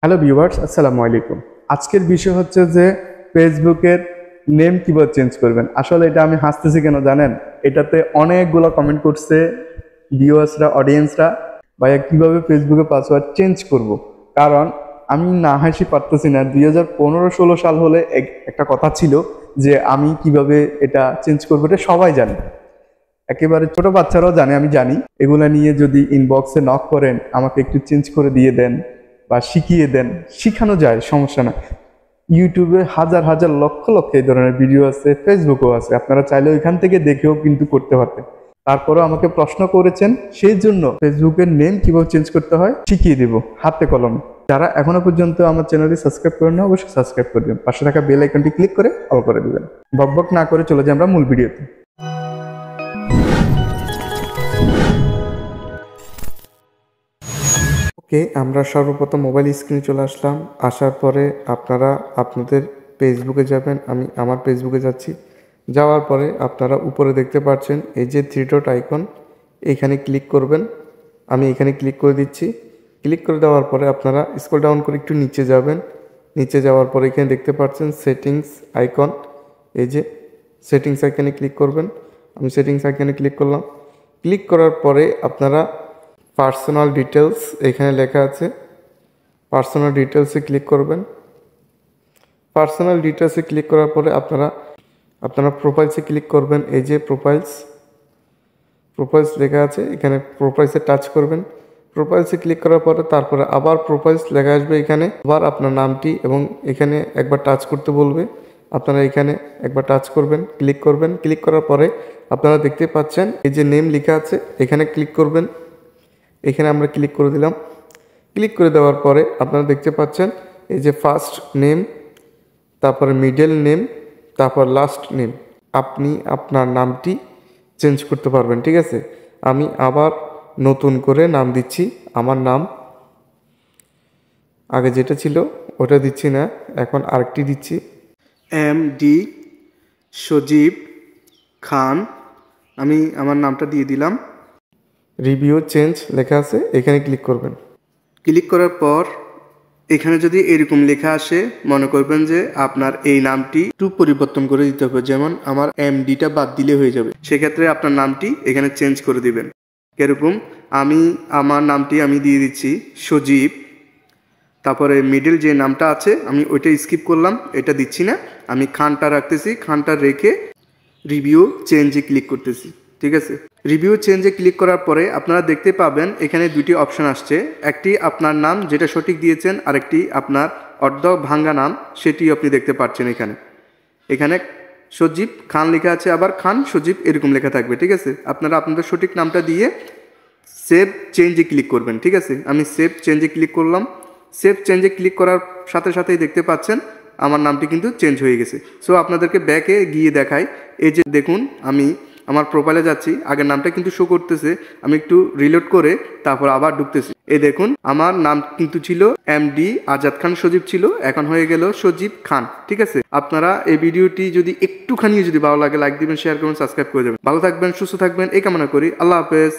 Hello viewers, আসসালামু আলাইকুম। আজকের বিষয় হচ্ছে যে ফেসবুকের নেম কিভাবে চেঞ্জ করবেন। আসলে এটা আমি হাসতেছি কেন জানেন? এটাতে অনেকগুলো কমেন্ট করছে ভিউয়ার্সরা, অডিয়েন্সরা, ভাইয়া কিভাবে ফেসবুকে পাসওয়ার্ড চেঞ্জ করব। কারণ আমি না হাসি পারতেছি না। 2015-16 সাল হলে একটা কথা ছিল যে আমি কিভাবে এটা চেঞ্জ করবো, এটা সবাই জানে, একেবারে ছোট বাচ্চারাও জানে, আমি জানি। এগুলা নিয়ে যদি ইনবক্সে নক করেন, আমাকে একটু চেঞ্জ করে দিয়ে দেন বা শিখিয়ে দেন, শিখানো যায়, সমস্যা না। ইউটিউবে হাজার হাজার লক্ষ লক্ষ এই ধরনের ভিডিও আছে, ফেসবুকেও আছে, আপনারা চাইলে ওইখান থেকে দেখেও কিন্তু করতে পারতেন। তারপরেও আমাকে প্রশ্ন করেছেন, সেই জন্য ফেসবুকের নেম কিভাবে চেঞ্জ করতে হয় শিখিয়ে দিব হাতে কলমে। যারা এখনো পর্যন্ত আমার চ্যানেলটি সাবস্ক্রাইব করেন না, অবশ্যই সাবস্ক্রাইব করে দিবেন, পাশে থাকা বেল আইকনটি ক্লিক করে অল করে দিবেন। বকবক না করে চলে যাই আমরা মূল ভিডিওতে। ওকে, আমরা সর্বপ্রথম মোবাইল স্ক্রিনে চলে আসলাম। আসার পরে আপনারা আপনাদের ফেসবুকে যাবেন। আমি আমার ফেসবুকে যাচ্ছি। যাওয়ার পরে আপনারা উপরে দেখতে পাচ্ছেন এই যে থ্রি ডট আইকন, এইখানে ক্লিক করবেন। আমি এখানে ক্লিক করে দিচ্ছি। ক্লিক করে দেওয়ার পরে আপনারা স্ক্রল ডাউন করে একটু নিচে যাবেন। নিচে যাওয়ার পরে এখানে দেখতে পাচ্ছেন সেটিংস আইকন, এই যে সেটিংস আইকনে ক্লিক করবেন। আমি সেটিংস আইকনে ক্লিক করলাম। ক্লিক করার পরে আপনারা পার্সোনাল ডিটেলস এখানে লেখা আছে, পার্সোনাল ডিটেলসে ক্লিক করবেন। পার্সোনাল ডিটেলসে ক্লিক করার পরে আপনারা প্রোফাইলসে ক্লিক করবেন। এই যে প্রোফাইলস লেখা আছে, এখানে প্রোফাইলসে টাচ করবেন। প্রোফাইলসে ক্লিক করার পরে তারপরে আবার প্রোফাইলস লেখা আসবে, এখানে আবার আপনার নামটি এবং এখানে একবার টাচ করতে বলবে। আপনারা এখানে একবার টাচ করবেন, ক্লিক করবেন। ক্লিক করার পরে আপনারা দেখতে পাচ্ছেন এই যে নেম লেখা আছে, এখানে ক্লিক করবেন। এখানে আমরা ক্লিক করে দিলাম। ক্লিক করে দেওয়ার পরে আপনারা দেখতে পাচ্ছেন এই যে ফার্স্ট নেম, তারপরে মিডল নেম, তারপর লাস্ট নেম। আপনি আপনার নামটি চেঞ্জ করতে পারবেন, ঠিক আছে। আমি আবার নতুন করে নাম দিচ্ছি। আমার নাম আগে যেটা ছিল ওটা দিচ্ছি না, এখন আরেকটি দিচ্ছি, MD সজীব খান। আমি আমার নামটা দিয়ে দিলাম। রিভিউ চেঞ্জ লেখা আছে, এখানে ক্লিক করবেন। ক্লিক করার পর এখানে যদি এরকম লেখা আসে, মনে করবেন যে আপনার এই নামটি একটু পরিবর্তন করে দিতে হবে, যেমন আমার MDটা বাদ দিলে হয়ে যাবে। সেক্ষেত্রে আপনার নামটি এখানে চেঞ্জ করে দিবেন। এরকম আমার নামটি আমি দিয়ে দিচ্ছি সজীব, তারপরে মিডল যে নামটা আছে আমি ওইটা স্কিপ করলাম, এটা দিচ্ছি না। আমি খানটা রাখতেছি, খানটা রেখে রিভিউ চেঞ্জে ক্লিক করতেছি, ঠিক আছে। রিভিউ চেঞ্জে ক্লিক করার পরে আপনারা দেখতে পাবেন এখানে দুটি অপশন আসছে। একটি আপনার নাম যেটা সঠিক দিয়েছেন, আরেকটি আপনার অর্ধ ভাঙ্গা নাম, সেটি আপনি দেখতে পাচ্ছেন। এখানে সজীব খান লেখা আছে, আবার খান সজীব এরকম লেখা থাকবে, ঠিক আছে। আপনারা আপনাদের সঠিক নামটা দিয়ে সেভ চেঞ্জে ক্লিক করবেন, ঠিক আছে। আমি সেভ চেঞ্জে ক্লিক করলাম। সেভ চেঞ্জে ক্লিক করার সাথে সাথেই দেখতে পাচ্ছেন আমার নামটি কিন্তু চেঞ্জ হয়ে গেছে। সো আপনাদেরকে ব্যাকে গিয়ে দেখাই। এই যে দেখুন, আমি আমার প্রোফাইলে যাচ্ছি, আগের নামটা কিন্তু শো করতেছে। আমি একটু রিলোড করে তারপর আবার ঢুকতেছি। এই দেখুন, আমার নাম কিন্তু ছিল MD আজাদ খান সজীব ছিল, এখন হয়ে গেল সজীব খান, ঠিক আছে। আপনারা এই ভিডিওটি যদি একটুখানি যদি ভালো লাগে, লাইক দিবেন, শেয়ার করবেন, সাবস্ক্রাইব করে দেবেন। ভালো থাকবেন, সুস্থ থাকবেন এই কামনা করি। আল্লাহ হাফেজ।